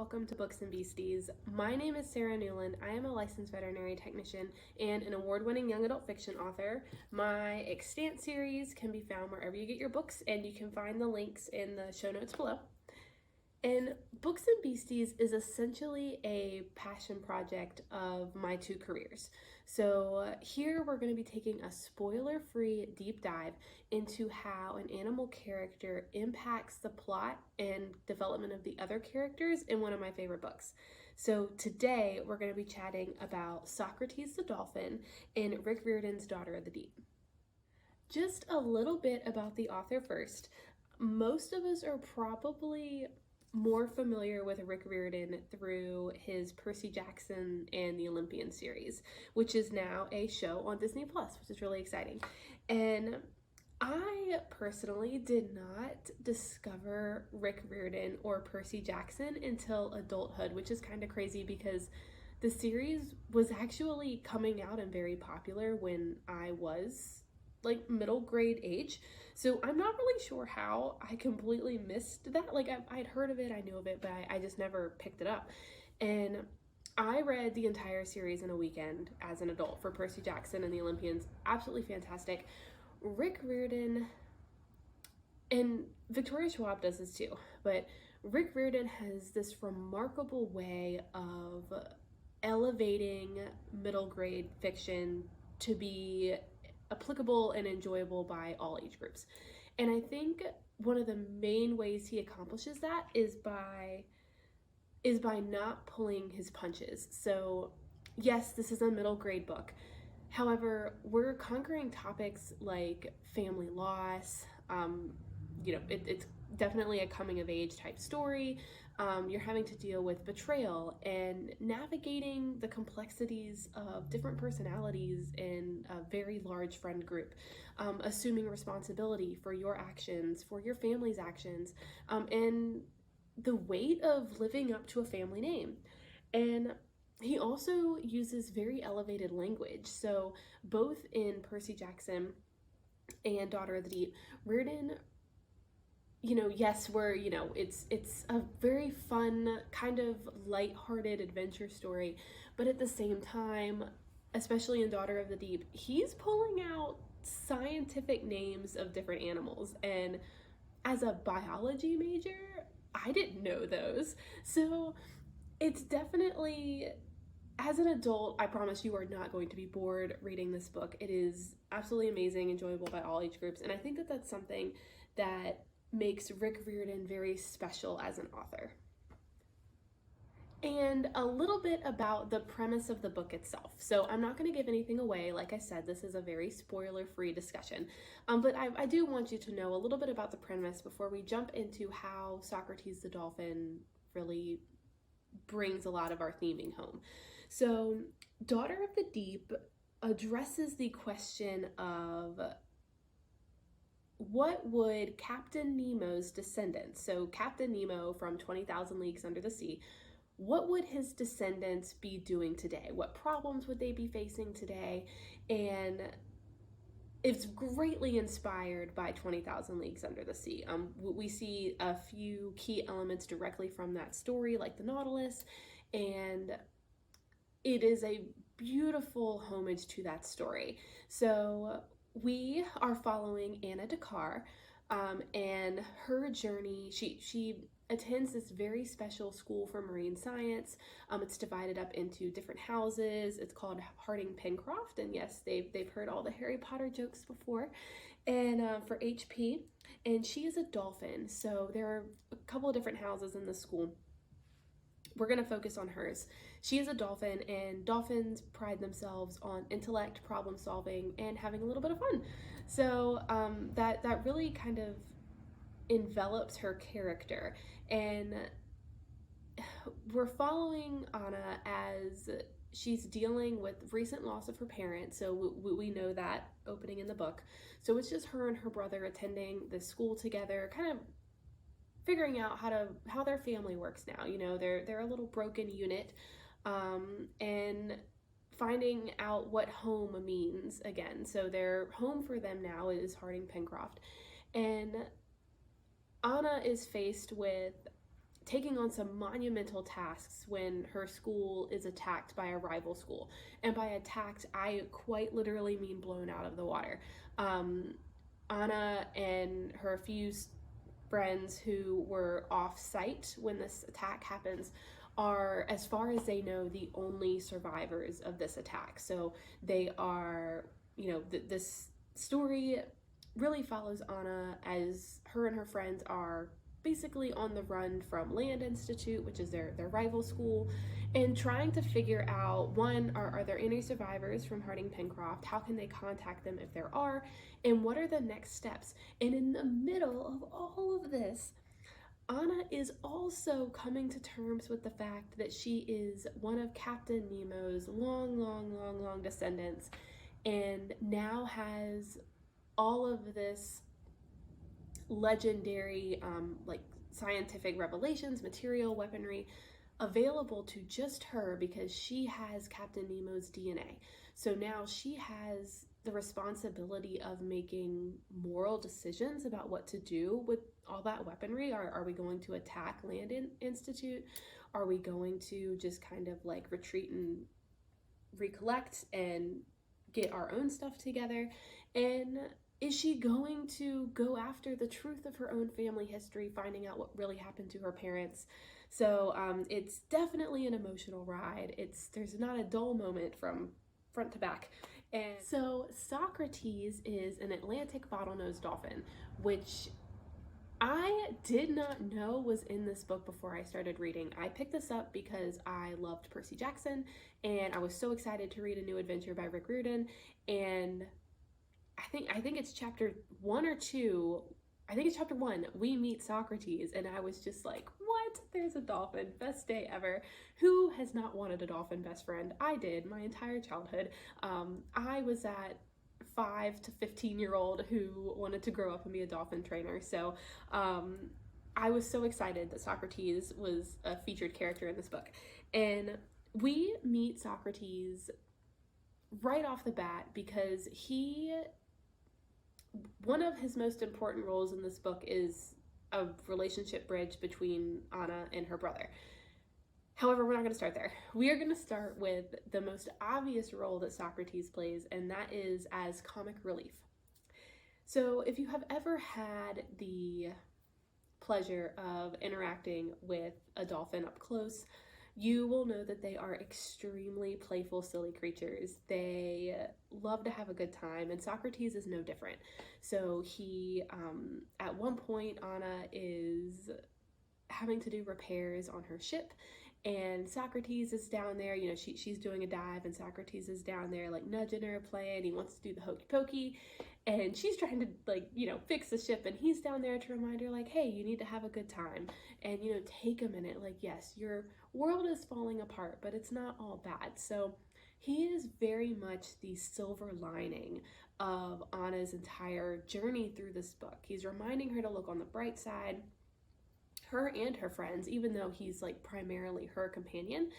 welcome to Books and Beasties. My name is Sarah Newland. I am a licensed veterinary technician and an award-winning young adult fiction author. My extant series can be found wherever you get your books, and you can find the links in the show notes below. And Books and Beasties is essentially a passion project of my two careers. So here we're going to be taking a spoiler-free deep dive into how an animal character impacts the plot and development of the other characters in one of my favorite books. So today we're going to be chatting about Socrates the Dolphin and Rick Riordan's Daughter of the Deep. Just a little bit about the author first. Most of us are probably more familiar with Rick Riordan through his Percy Jackson and the Olympian series, which is now a show on Disney Plus, which is really exciting. And I personally did not discover Rick Riordan or Percy Jackson until adulthood, which is kind of crazy because the series was actually coming out and very popular when I was like middle grade age. So I'm not really sure how I completely missed that. Like I'd heard of it, I knew of it, but I just never picked it up. And I read the entire series in a weekend as an adult for Percy Jackson and the Olympians. Absolutely fantastic. Rick Riordan, and Victoria Schwab does this too, but Rick Riordan has this remarkable way of elevating middle grade fiction to be applicable and enjoyable by all age groups. And I think one of the main ways he accomplishes that is by not pulling his punches. So yes, this is a middle grade book. However, we're conquering topics like family loss. It's definitely a coming of age type story. You're having to deal with betrayal and navigating the complexities of different personalities in a very large friend group, assuming responsibility for your actions, for your family's actions, and the weight of living up to a family name. And he also uses very elevated language. So both in Percy Jackson and Daughter of the Deep, Riordan, yes, it's a very fun, kind of lighthearted adventure story, but at the same time, especially in Daughter of the Deep, he's pulling out scientific names of different animals, and as a biology major, I didn't know those. So it's definitely, as an adult, I promise you are not going to be bored reading this book. It is absolutely amazing, enjoyable by all age groups, and I think that that's something that makes Rick Riordan very special as an author. And a little bit about the premise of the book itself. So I'm not going to give anything away. Like I said, this is a very spoiler-free discussion. But I do want you to know a little bit about the premise before we jump into how Socrates the Dolphin really brings a lot of our theming home. So Daughter of the Deep addresses the question of what would Captain Nemo's descendants, so Captain Nemo from 20,000 Leagues Under the Sea, what would his descendants be doing today? What problems would they be facing today? And it's greatly inspired by 20,000 Leagues Under the Sea. We see a few key elements directly from that story, like the Nautilus, and it is a beautiful homage to that story. So we are following Anna Dakar and her journey. She attends this very special school for marine science. It's divided up into different houses. It's called Harding Pencroft, and yes, they've heard all the Harry Potter jokes before. And for HP, and she is a dolphin. So there are a couple of different houses in the school. We're going to focus on hers. She is a dolphin, and dolphins pride themselves on intellect, problem solving, and having a little bit of fun. So that really kind of envelops her character. And we're following Anna as she's dealing with recent loss of her parents. So we know that opening in the book. So it's just her and her brother attending the school together, kind of figuring out how their family works now. They're a little broken unit, and finding out what home means again. So their home for them now is Harding Pencroft, and Anna is faced with taking on some monumental tasks when her school is attacked by a rival school. And by attacked, I quite literally mean blown out of the water. Anna and her few friends who were off site when this attack happens are, as far as they know, the only survivors of this attack. So they are, this story really follows Anna as her and her friends are basically on the run from Land Institute, which is their rival school, and trying to figure out, one, are there any survivors from Harding Pencroft? How can they contact them if there are? And what are the next steps? And in the middle of all of this, Anna is also coming to terms with the fact that she is one of Captain Nemo's long descendants, and now has all of this legendary scientific revelations, material, weaponry available to just her because she has Captain Nemo's DNA. So now she has the responsibility of making moral decisions about what to do with all that weaponry. Are we going to attack Land Institute? Are we going to just kind of like retreat and recollect and get our own stuff together? And is she going to go after the truth of her own family history, finding out what really happened to her parents? So it's definitely an emotional ride. There's not a dull moment from front to back. And so Socrates is an Atlantic bottlenose dolphin, which I did not know was in this book before I started reading. I picked this up because I loved Percy Jackson, and I was so excited to read a new adventure by Riordan. And I think it's chapter 1 or 2. I think it's chapter 1. We meet Socrates, and I was just like, what? There's a dolphin. Best day ever. Who has not wanted a dolphin best friend? I did my entire childhood. I was that 5 to 15-year-old who wanted to grow up and be a dolphin trainer. So I was so excited that Socrates was a featured character in this book. And we meet Socrates right off the bat because one of his most important roles in this book is a relationship bridge between Anna and her brother. However, we're not going to start there. We are going to start with the most obvious role that Socrates plays, and that is as comic relief. So if you have ever had the pleasure of interacting with a dolphin up close, you will know that they are extremely playful, silly creatures. They love to have a good time, and Socrates is no different. So he, at one point, Anna is having to do repairs on her ship, and Socrates is down there, she's doing a dive, and Socrates is down there, like, nudging her, playing. He wants to do the hokey pokey, and she's trying to, fix the ship, and he's down there to remind her, like, hey, you need to have a good time, and, take a minute, like, yes, your world is falling apart, but it's not all bad. So he is very much the silver lining of Anna's entire journey through this book. He's reminding her to look on the bright side, her and her friends, even though he's like primarily her companion.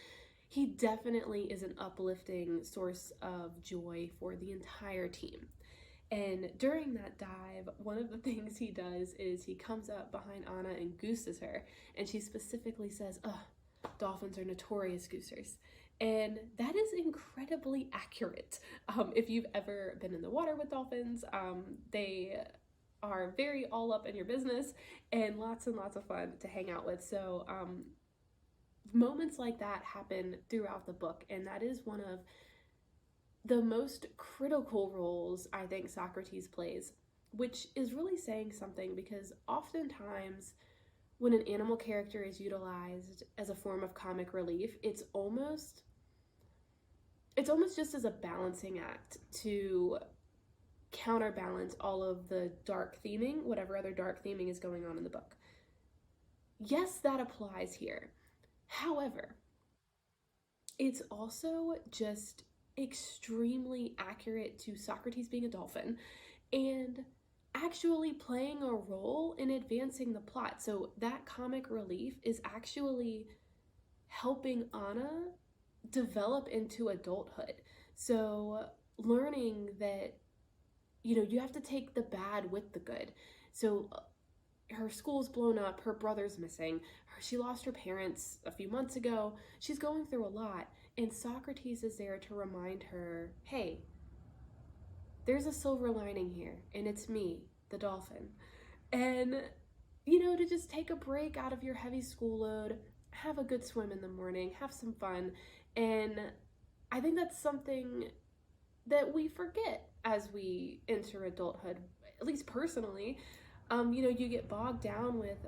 He definitely is an uplifting source of joy for the entire team. And during that dive, one of the things he does is he comes up behind Anna and gooses her, and she specifically says, "Ugh, dolphins are notorious goosers." And that is incredibly accurate. If you've ever been in the water with dolphins, they are very all up in your business and lots of fun to hang out with. So moments like that happen throughout the book, and that is one of the most critical roles I think Socrates plays, which is really saying something, because oftentimes when an animal character is utilized as a form of comic relief, it's almost just as a balancing act to counterbalance all of the dark theming, whatever other dark theming is going on in the book. Yes, that applies here. However, it's also just extremely accurate to Socrates being a dolphin and actually playing a role in advancing the plot. So that comic relief is actually helping Anna develop into adulthood. So learning that, you have to take the bad with the good. So her school's blown up, her brother's missing, she lost her parents a few months ago, she's going through a lot, and Socrates is there to remind her, hey, there's a silver lining here, and it's me, the dolphin. And, to just take a break out of your heavy school load, have a good swim in the morning, have some fun. And I think that's something that we forget as we enter adulthood, at least personally. You get bogged down with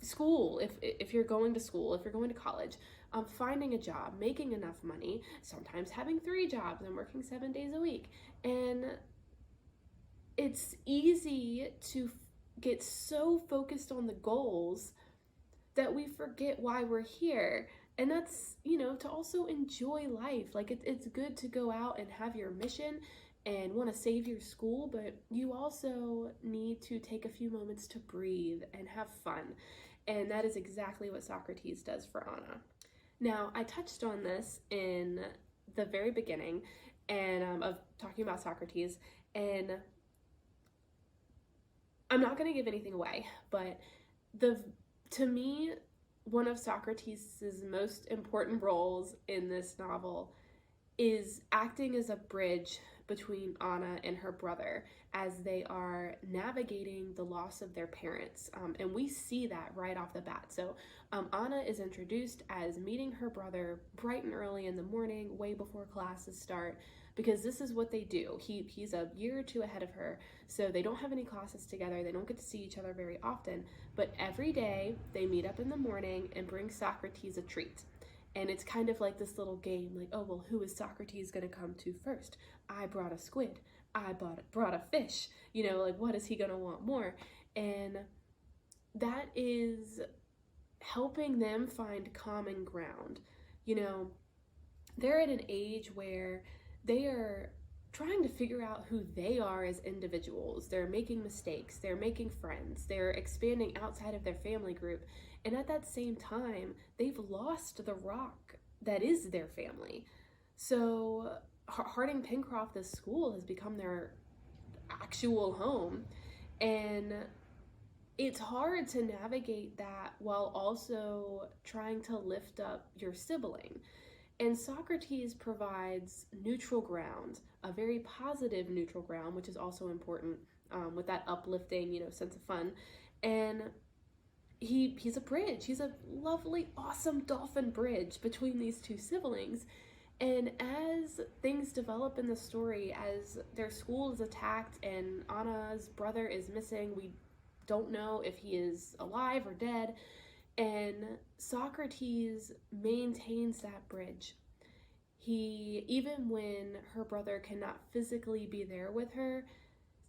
school, if you're going to school, if you're going to college, finding a job, making enough money, sometimes having 3 jobs and working 7 days a week. And it's easy to get so focused on the goals that we forget why we're here. And that's, to also enjoy life. Like, it's good to go out and have your mission and want to save your school, but you also need to take a few moments to breathe and have fun. And that is exactly what Socrates does for Anna. Now, I touched on this in the very beginning and of talking about Socrates, and I'm not going to give anything away, but to me, one of Socrates' most important roles in this novel is acting as a bridge between Anna and her brother as they are navigating the loss of their parents. And we see that right off the bat. So Anna is introduced as meeting her brother bright and early in the morning, way before classes start, because this is what they do. He's a year or 2 ahead of her, so they don't have any classes together. They don't get to see each other very often, but every day they meet up in the morning and bring Socrates a treat. And it's kind of like this little game, like, oh, well, who is Socrates going to come to first? I brought a squid. I brought a fish. Like, what is he going to want more? And that is helping them find common ground. They're at an age where they are trying to figure out who they are as individuals. They're making mistakes. They're making friends. They're expanding outside of their family group. And at that same time, they've lost the rock that is their family. So Harding Pencroft, this school, has become their actual home. And it's hard to navigate that while also trying to lift up your sibling. And Socrates provides neutral ground, a very positive neutral ground, which is also important with that uplifting, sense of fun. And he's a bridge. He's a lovely, awesome dolphin bridge between these 2 siblings. And as things develop in the story, as their school is attacked and Anna's brother is missing, we don't know if he is alive or dead, and Socrates maintains that bridge. Even when her brother cannot physically be there with her,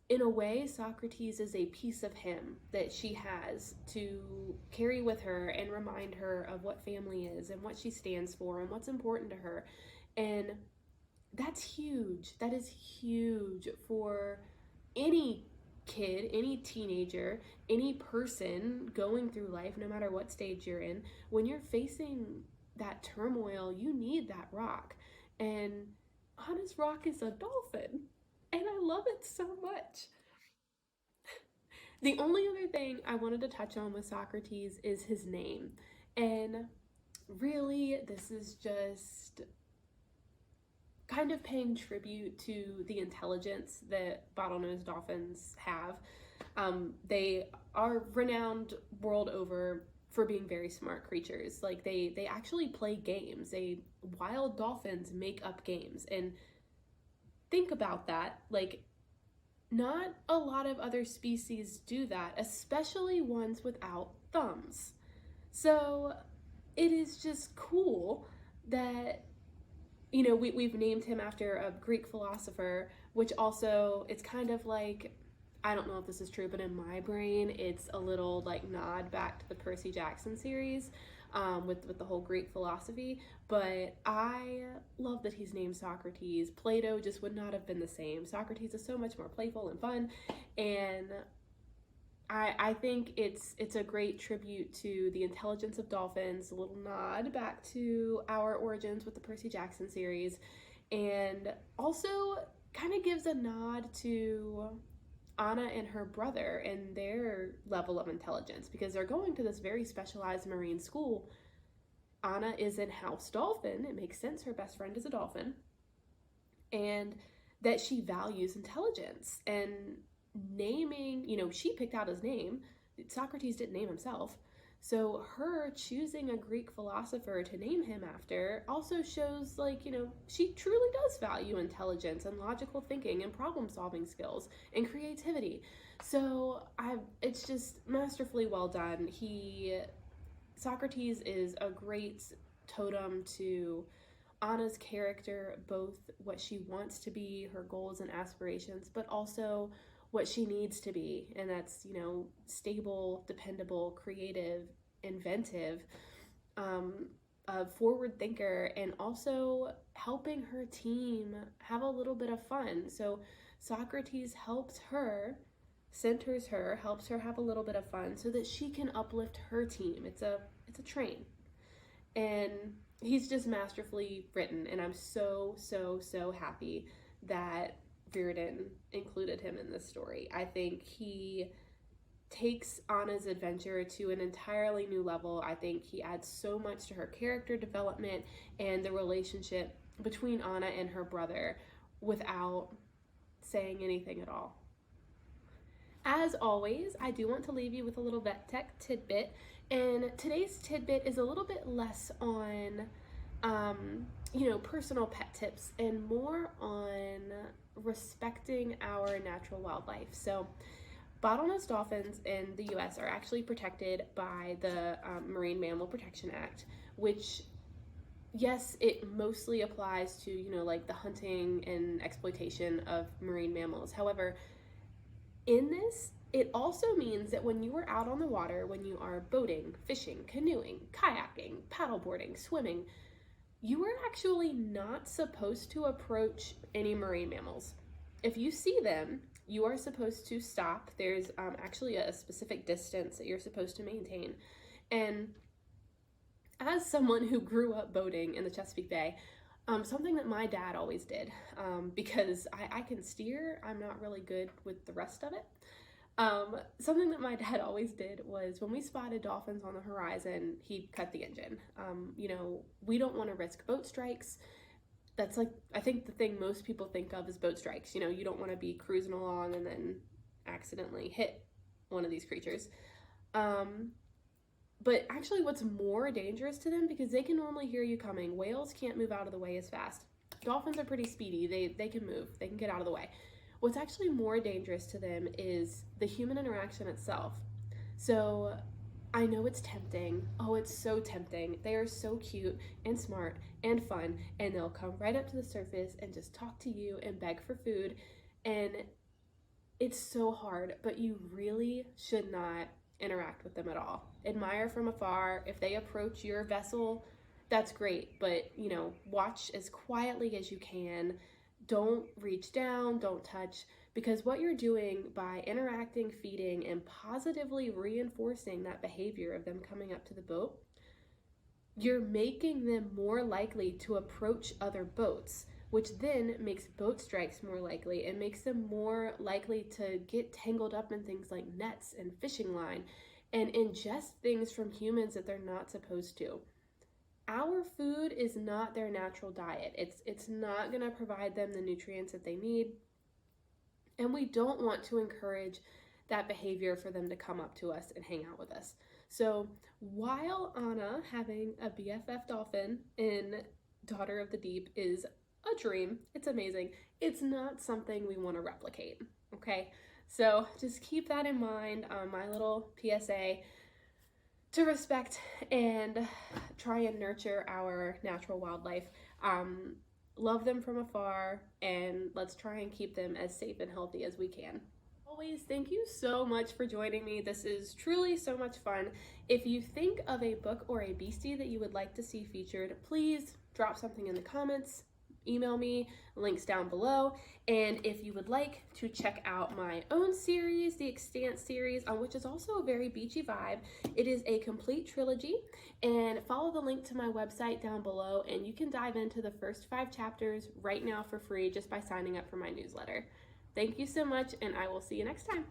in a way, Socrates is a piece of him that she has to carry with her and remind her of what family is and what she stands for and what's important to her. And that's huge. That is huge for any kid, any teenager, any person going through life, no matter what stage you're in. When you're facing that turmoil, you need that rock. And Anna's rock is a dolphin. And I love it so much. The only other thing I wanted to touch on with Socrates is his name. And really, this is just kind of paying tribute to the intelligence that bottlenose dolphins have. They are renowned world over for being very smart creatures. Like, they actually play games. Wild dolphins make up games. And think about that. Like, not a lot of other species do that, especially ones without thumbs. So it is just cool that, we've named him after a Greek philosopher, which also, it's kind of like, I don't know if this is true, but in my brain, it's a little like nod back to the Percy Jackson series with the whole Greek philosophy. But I love that he's named Socrates. Plato just would not have been the same. Socrates is so much more playful and fun, and I think it's a great tribute to the intelligence of dolphins, a little nod back to our origins with the Percy Jackson series, and also kind of gives a nod to Anna and her brother and their level of intelligence, because they're going to this very specialized marine school. Anna is in House Dolphin. It makes sense. Her best friend is a dolphin. And that she values intelligence. And naming, she picked out his name. Socrates didn't name himself. So her choosing a Greek philosopher to name him after also shows, she truly does value intelligence and logical thinking and problem-solving skills and creativity. So it's just masterfully well done. Socrates is a great totem to Anna's character, both what she wants to be, her goals and aspirations, but also what she needs to be, and that's, stable, dependable, creative, inventive, a forward thinker, and also helping her team have a little bit of fun. So Socrates centers her, helps her have a little bit of fun so that she can uplift her team. It's a train. And he's just masterfully written, and I'm so, so, so happy that Riordan included him in this story. I think he takes Anna's adventure to an entirely new level. I think he adds so much to her character development and the relationship between Anna and her brother without saying anything at all. As always, I do want to leave you with a little vet tech tidbit, and today's tidbit is a little bit less on personal pet tips and more on respecting our natural wildlife. So bottlenose dolphins in the US are actually protected by the Marine Mammal Protection Act, which, yes, it mostly applies to, the hunting and exploitation of marine mammals. However, in this, it also means that when you are out on the water, when you are boating, fishing, canoeing, kayaking, paddleboarding, swimming, you are actually not supposed to approach any marine mammals. If you see them, you are supposed to stop. There's actually a specific distance that you're supposed to maintain. And as someone who grew up boating in the Chesapeake Bay, something that my dad always did, because I can steer, I'm not really good with the rest of it. Something that my dad always did was when we spotted dolphins on the horizon, he'd cut the engine. We don't want to risk boat strikes. That's I think the thing most people think of is boat strikes. You don't want to be cruising along and then accidentally hit one of these creatures. But actually what's more dangerous to them, because they can normally hear you coming, whales can't move out of the way as fast. Dolphins are pretty speedy. They can move. They can get out of the way. What's actually more dangerous to them is the human interaction itself. So I know it's tempting. Oh, it's so tempting. They are so cute and smart and fun, and they'll come right up to the surface and just talk to you and beg for food. And it's so hard, but you really should not interact with them at all. Admire from afar. If they approach your vessel, that's great, but watch as quietly as you can. Don't reach down, don't touch, because what you're doing by interacting, feeding, and positively reinforcing that behavior of them coming up to the boat, you're making them more likely to approach other boats, which then makes boat strikes more likely and makes them more likely to get tangled up in things like nets and fishing line and ingest things from humans that they're not supposed to. Our food is not their natural diet. It's not going to provide them the nutrients that they need. And we don't want to encourage that behavior for them to come up to us and hang out with us. So while Anna having a BFF dolphin in Daughter of the Deep is a dream, it's amazing, it's not something we want to replicate, okay? So just keep that in mind, my little PSA to respect and try and nurture our natural wildlife. Love them from afar, and let's try and keep them as safe and healthy as we can. Always, thank you so much for joining me. This is truly so much fun. If you think of a book or a beastie that you would like to see featured, please drop something in the comments, email me, links down below. And if you would like to check out my own series, the Extant series, which is also a very beachy vibe, it is a complete trilogy, and follow the link to my website down below, and you can dive into the first 5 chapters right now for free just by signing up for my newsletter. Thank you so much, and I will see you next time.